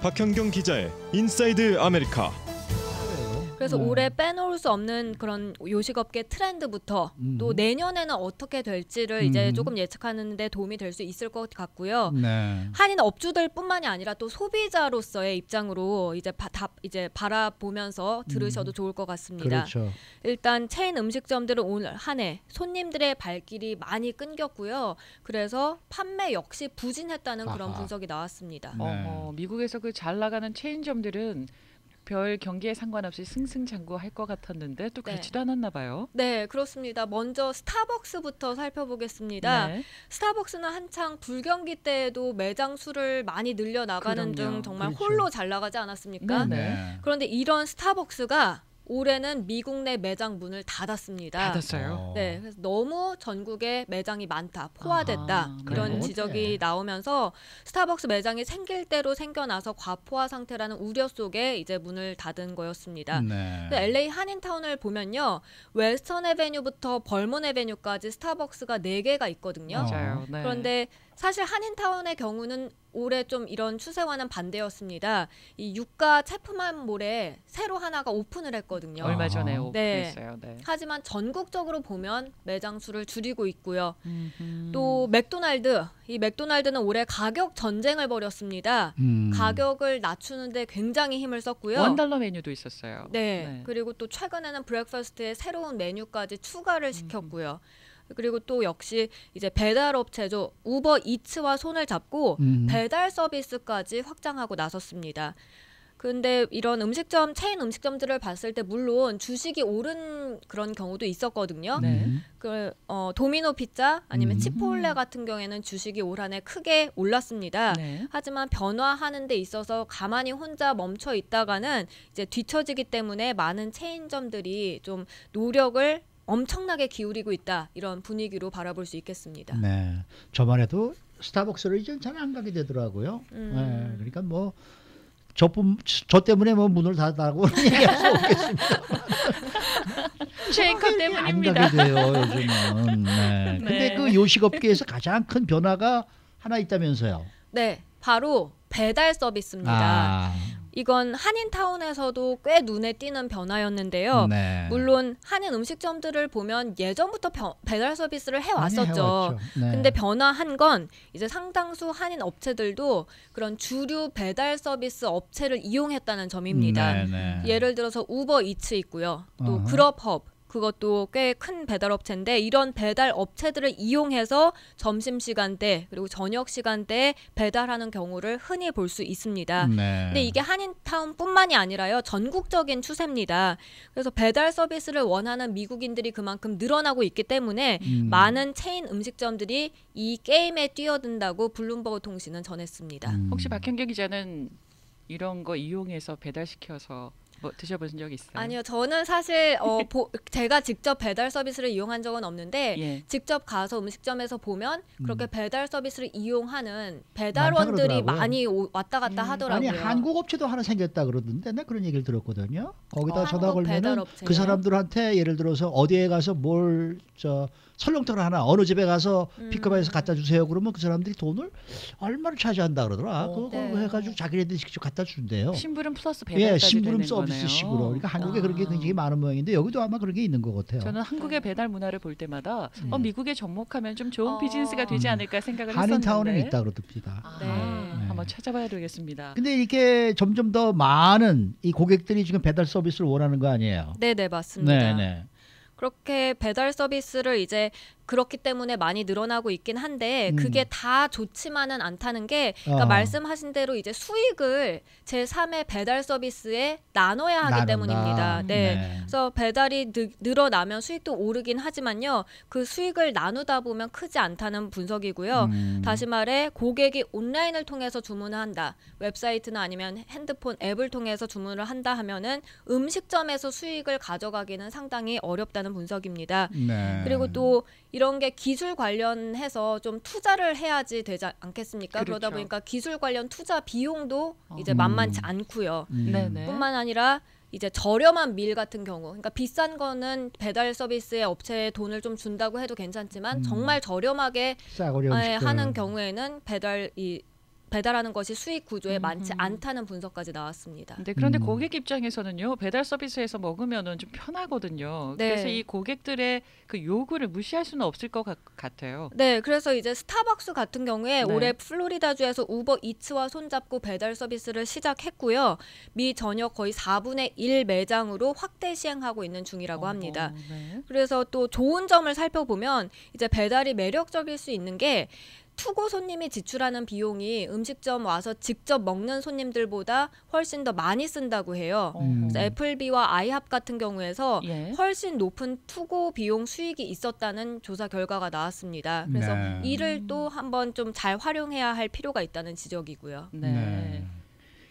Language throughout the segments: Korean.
박현경 기자의 인사이드 아메리카. 그래서 올해 빼놓을 수 없는 그런 요식업계 트렌드부터 또 내년에는 어떻게 될지를 이제 조금 예측하는 데 도움이 될 수 있을 것 같고요. 네. 한인 업주들뿐만이 아니라 또 소비자로서의 입장으로 이제 바라보면서 들으셔도 좋을 것 같습니다. 그렇죠. 일단 체인 음식점들은 오늘 한 해 손님들의 발길이 많이 끊겼고요. 그래서 판매 역시 부진했다는 그런 분석이 나왔습니다. 네. 미국에서 그 잘 나가는 체인점들은 별 경기에 상관없이 승승장구할 것 같았는데 또 그렇지도 않았나 봐요. 네, 그렇습니다. 먼저 스타벅스부터 살펴보겠습니다. 네. 스타벅스는 한창 불경기 때에도 매장 수를 많이 늘려나가는 등 정말 그렇죠. 홀로 잘 나가지 않았습니까? 네. 그런데 이런 스타벅스가 올해는 미국 내 매장 문을 닫았습니다. 닫았어요. 네, 그래서 너무 전국에 매장이 많다, 포화됐다 이런 네. 지적이 나오면서 스타벅스 매장이 생길 대로 생겨나서 과포화 상태라는 우려 속에 이제 문을 닫은 거였습니다. 네. LA 한인타운을 보면요, 웨스턴 에베뉴부터 벌몬 에베뉴까지 스타벅스가 4개가 있거든요. 맞아요. 네. 그런데 사실 한인타운의 경우는 올해 좀 이런 추세와는 반대였습니다. 이 유가 체프만몰에 새로 하나가 오픈을 했거든요. 얼마 전에 네. 오픈했어요. 네. 하지만 전국적으로 보면 매장 수를 줄이고 있고요. 또 맥도날드, 이 맥도날드는 올해 가격 전쟁을 벌였습니다. 가격을 낮추는데 굉장히 힘을 썼고요. $1 메뉴도 있었어요. 네. 그리고 또 최근에는 브렉퍼스트에 새로운 메뉴까지 추가를 시켰고요. 그리고 또 역시 이제 배달 업체죠. 우버 이츠와 손을 잡고 배달 서비스까지 확장하고 나섰습니다. 근데 이런 음식점, 체인 음식점들을 봤을 때 물론 주식이 오른 그런 경우도 있었거든요. 네. 도미노 피자 아니면 치폴레 같은 경우에는 주식이 올 한 해 크게 올랐습니다. 네. 하지만 변화하는 데 있어서 가만히 혼자 멈춰 있다가는 이제 뒤처지기 때문에 많은 체인점들이 좀 노력을 엄청나게 기울이고 있다, 이런 분위기로 바라볼 수 있겠습니다. 네. 저만 해도 스타벅스를 이제 잘 안 가게 되더라고요. 네. 그러니까 뭐 저 때문에 뭐 문을 닫았다고 얘기할 수 없겠습니다. 체인컵 때문입니다. 안 가게 돼요, 요즘은. 네. 근데 그 요식업계에서 가장 큰 변화가 하나 있다면서요. 네, 바로 배달 서비스입니다. 이건 한인타운에서도 꽤 눈에 띄는 변화였는데요. 네. 물론 한인 음식점들을 보면 예전부터 배달 서비스를 해왔었죠. 네. 근데 변화한 건 이제 상당수 한인 업체들도 그런 주류 배달 서비스 업체를 이용했다는 점입니다. 예를 들어서 우버 이츠 있고요. 또 그럽헙, 그것도 꽤 큰 배달 업체인데 이런 배달 업체들을 이용해서 점심시간대 그리고 저녁 시간대에 배달하는 경우를 흔히 볼 수 있습니다. 근데 이게 한인타운뿐만이 아니라요, 전국적인 추세입니다. 그래서 배달 서비스를 원하는 미국인들이 그만큼 늘어나고 있기 때문에 많은 체인 음식점들이 이 게임에 뛰어든다고 블룸버그 통신은 전했습니다. 혹시 박현경 기자는 이런 거 이용해서 배달시켜서 뭐 드셔보신 적 있어요? 아니요, 저는 사실 제가 직접 배달 서비스를 이용한 적은 없는데 직접 가서 음식점에서 보면 그렇게 배달 서비스를 이용하는 배달원들이 많이 왔다 갔다 하더라고요. 아니, 한국 업체도 하나 생겼다 그러던데 나 그런 얘기를 들었거든요. 거기다 전화 걸면은 그 사람들한테 예를 들어서 어디에 가서 뭘 설렁탕을 하나 어느 집에 가서 픽업해서 갖다 주세요. 그러면 그 사람들이 돈을 얼마를 차지한다 그러더라. 그거 해가지고 자기네들이 직접 갖다 준대요. 심부름 플러스 배달까지 심부름 되는 서비스식으로. 그러니까 한국에 그런 게 굉장히 많은 모양인데 여기도 아마 그런 게 있는 것 같아요. 저는 한국의 배달 문화를 볼 때마다 미국에 접목하면 좀 좋은 비즈니스가 되지 않을까 생각을 했었는데 한인타운은 있다 그러답니다. 한번 찾아봐야 되겠습니다. 근데 이렇게 점점 더 많은 이 고객들이 지금 배달 서비스를 원하는 거 아니에요? 네, 맞습니다. 네. 그렇게 배달 서비스를 이제 그렇기 때문에 많이 늘어나고 있긴 한데 그게 다 좋지만은 않다는 게, 그러니까 말씀하신 대로 이제 수익을 제3의 배달 서비스에 나눠야 하기 때문입니다. 그래서 배달이 늘어나면 수익도 오르긴 하지만요, 그 수익을 나누다 보면 크지 않다는 분석이고요. 다시 말해 고객이 온라인을 통해서 주문을 한다, 웹사이트나 아니면 핸드폰 앱을 통해서 주문을 한다 하면은 음식점에서 수익을 가져가기는 상당히 어렵다는 분석입니다. 그리고 또 이런 게 기술 관련해서 좀 투자를 해야지 되지 않겠습니까? 그렇죠. 그러다 보니까 기술 관련 투자 비용도 이제 만만치 않고요. 뿐만 아니라 이제 저렴한 밀 같은 경우, 그러니까 비싼 거는 배달 서비스의 업체에 돈을 좀 준다고 해도 괜찮지만 정말 저렴하게 하는 경우에는 배달 배달하는 것이 수익 구조에 많지 않다는 분석까지 나왔습니다. 그런데 고객 입장에서는요. 배달 서비스에서 먹으면은 좀 편하거든요. 네. 그래서 이 고객들의 그 요구를 무시할 수는 없을 것 같아요. 네, 그래서 이제 스타벅스 같은 경우에 네. 올해 플로리다주에서 우버 이츠와 손잡고 배달 서비스를 시작했고요. 미 전역 거의 4분의 1 매장으로 확대 시행하고 있는 중이라고 합니다. 네. 그래서 또 좋은 점을 살펴보면 이제 배달이 매력적일 수 있는 게 투고 손님이 지출하는 비용이 음식점 와서 직접 먹는 손님들보다 훨씬 더 많이 쓴다고 해요. 그래서 애플비와 아이합 같은 경우에서 예. 훨씬 높은 투고 비용 수익이 있었다는 조사 결과가 나왔습니다. 그래서 네. 이를 또 한번 좀 잘 활용해야 할 필요가 있다는 지적이고요. 네.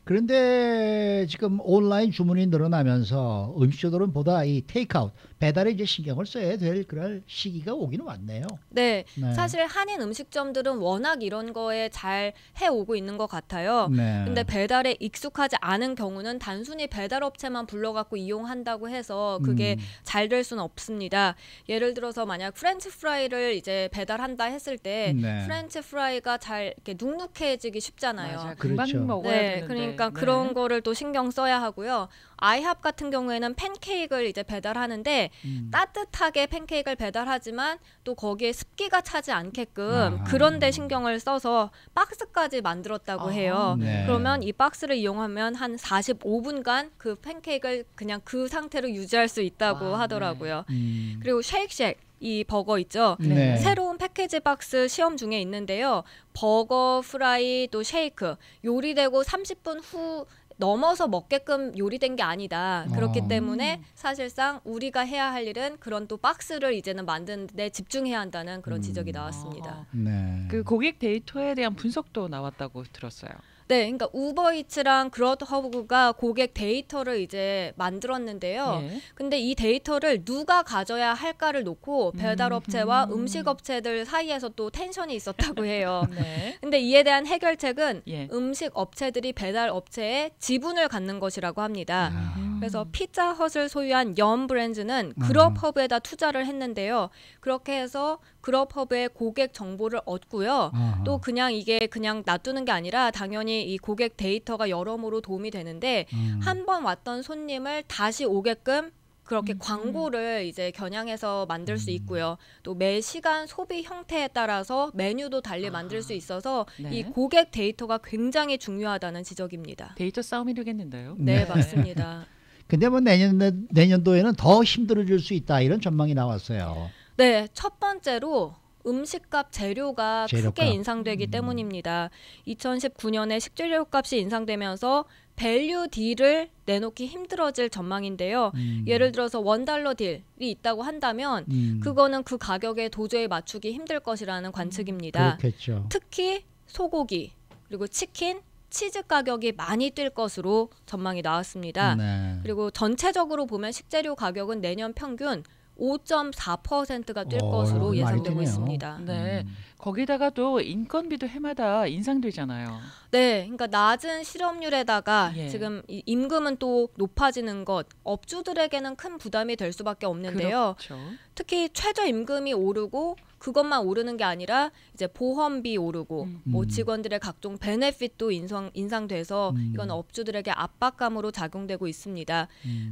그런데 지금 온라인 주문이 늘어나면서 음식점들은 보다 이 테이크아웃 배달에 이제 신경을 써야 될 그럴 시기가 오기는 왔네요. 네, 네. 사실 한인 음식점들은 워낙 이런 거에 잘 해오고 있는 것 같아요. 네. 근데 배달에 익숙하지 않은 경우는 단순히 배달업체만 불러갖고 이용한다고 해서 그게 잘 될 수는 없습니다. 예를 들어서 만약 프렌치 프라이를 이제 배달한다 했을 때 네. 프렌치 프라이가 잘 이렇게 눅눅해지기 쉽잖아요. 맞아요. 금방 그렇죠. 먹어야 네, 되는데. 그러니까 네. 그런 거를 또 신경 써야 하고요. 아이합 같은 경우에는 팬케이크를 이제 배달하는데 따뜻하게 팬케이크를 배달하지만 또 거기에 습기가 차지 않게끔 그런 데 신경을 써서 박스까지 만들었다고 해요. 네. 그러면 이 박스를 이용하면 한 45분간 그 팬케이크를 그냥 그 상태로 유지할 수 있다고 와, 하더라고요. 음. 그리고 쉐이크쉑 이 버거 있죠. 네. 새로운 패키지 박스 시험 중에 있는데요. 버거, 프라이, 또 쉐이크 요리되고 30분 후 넘어서 먹게끔 요리된 게 아니다. 그렇기 때문에 사실상 우리가 해야 할 일은 그런 또 박스를 이제는 만드는 데 집중해야 한다는 그런 지적이 나왔습니다. 네. 그 고객 데이터에 대한 분석도 나왔다고 들었어요. 네, 그러니까 우버이츠랑 그로드허브가 고객 데이터를 이제 만들었는데요. 예. 근데 이 데이터를 누가 가져야 할까를 놓고 배달업체와 음식업체들 사이에서 또 텐션이 있었다고 해요. 네. 근데 이에 대한 해결책은 예. 음식업체들이 배달업체에 지분을 갖는 것이라고 합니다. 아. 그래서 피자헛을 소유한 염 브랜즈는 그럽허브에다 투자를 했는데요. 그렇게 해서 그럽허브의 고객 정보를 얻고요. 아하. 또 그냥 이게 그냥 놔두는 게 아니라 당연히 이 고객 데이터가 여러모로 도움이 되는데 한 번 왔던 손님을 다시 오게끔 그렇게 광고를 이제 겨냥해서 만들 수 있고요. 또 매 시간 소비 형태에 따라서 메뉴도 달리 만들 수 있어서 네. 이 고객 데이터가 굉장히 중요하다는 지적입니다. 데이터 싸움이 되겠는데요. 네, 맞습니다. 근데 뭐 내년도에는 더 힘들어질 수 있다 이런 전망이 나왔어요. 네, 첫 번째로 음식값, 재료가 재료값. 크게 인상되기 때문입니다. 2019년에 식재료값이 인상되면서 밸류 딜을 내놓기 힘들어질 전망인데요. 예를 들어서 $1 딜이 있다고 한다면 그거는 그 가격에 도저히 맞추기 힘들 것이라는 관측입니다. 그렇겠죠. 특히 소고기, 그리고 치킨, 치즈 가격이 많이 뛸 것으로 전망이 나왔습니다. 네. 그리고 전체적으로 보면 식재료 가격은 내년 평균 5.4%가 뛸 것으로 많이 예상되고 뛰네요. 있습니다. 네. 거기다가 또 인건비도 해마다 인상되잖아요. 네, 그러니까 낮은 실업률에다가 예. 지금 이 임금은 또 높아지는 것, 업주들에게는 큰 부담이 될 수밖에 없는데요. 그렇죠. 특히 최저 임금이 오르고 그것만 오르는 게 아니라 이제 보험비 오르고 뭐 직원들의 각종 베네핏도 인상돼서 이건 업주들에게 압박감으로 작용되고 있습니다.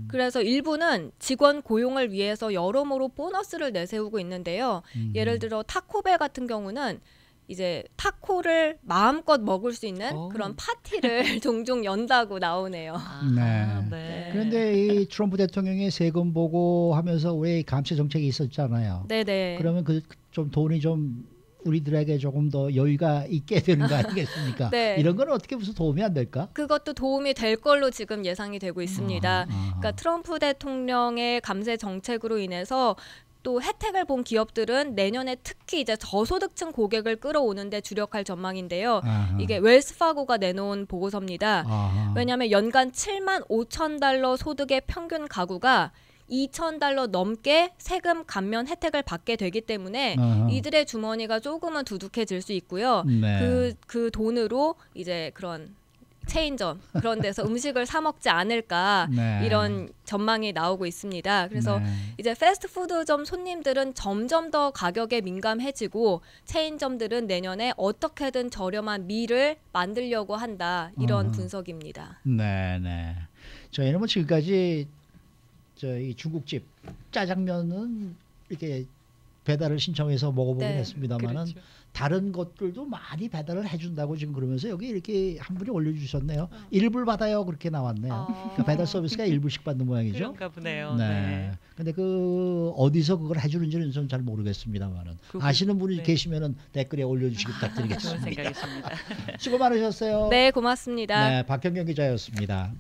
그래서 일부는 직원 고용을 위해서 여러모로 보너스를 내세우고 있는데요. 예를 들어 타코벨 같은 경우는 이제 타코를 마음껏 먹을 수 있는 오. 그런 파티를 종종 연다고 나오네요. 네. 네. 그런데 이 트럼프 대통령의 세금 보고 하면서 왜 감세 정책이 있었잖아요. 네네. 그러면 그 좀 돈이 좀 우리들에게 조금 더 여유가 있게 되는 거 아니겠습니까? 네. 이런 건 어떻게 무슨 도움이 안 될까? 그것도 도움이 될 걸로 지금 예상이 되고 있습니다. 아하. 그러니까 트럼프 대통령의 감세 정책으로 인해서 또 혜택을 본 기업들은 내년에 특히 이제 저소득층 고객을 끌어오는데 주력할 전망인데요. 아하. 이게 웰스파고가 내놓은 보고서입니다. 아하. 왜냐하면 연간 $75,000 소득의 평균 가구가 $2,000 넘게 세금 감면 혜택을 받게 되기 때문에 아하. 이들의 주머니가 조금은 두둑해질 수 있고요. 네. 그 돈으로 이제 그런 체인점 그런 데서 음식을 사 먹지 않을까 네. 이런 전망이 나오고 있습니다. 그래서 네. 이제 패스트푸드점 손님들은 점점 더 가격에 민감해지고 체인점들은 내년에 어떻게든 저렴한 밀을 만들려고 한다 이런 분석입니다. 네, 네. 저희는 뭐 지금까지 저희 중국집 짜장면은 이렇게 배달을 신청해서 먹어보긴 네. 했습니다만은 그렇죠. 다른 것들도 많이 배달을 해준다고 지금 그러면서 여기 이렇게 한 분이 올려주셨네요. 1불 받아요 그렇게 나왔네요. 그러니까 배달 서비스가 1불씩 받는 모양이죠. 그런가 보네요. 네. 네. 근데 그 어디서 그걸 해주는지는 좀 잘 모르겠습니다만은 아시는 분이 네. 계시면은 댓글에 올려주시기 좋은 부탁드리겠습니다. 생각이십니다. 수고 많으셨어요. 네, 고맙습니다. 네, 박경경 기자였습니다.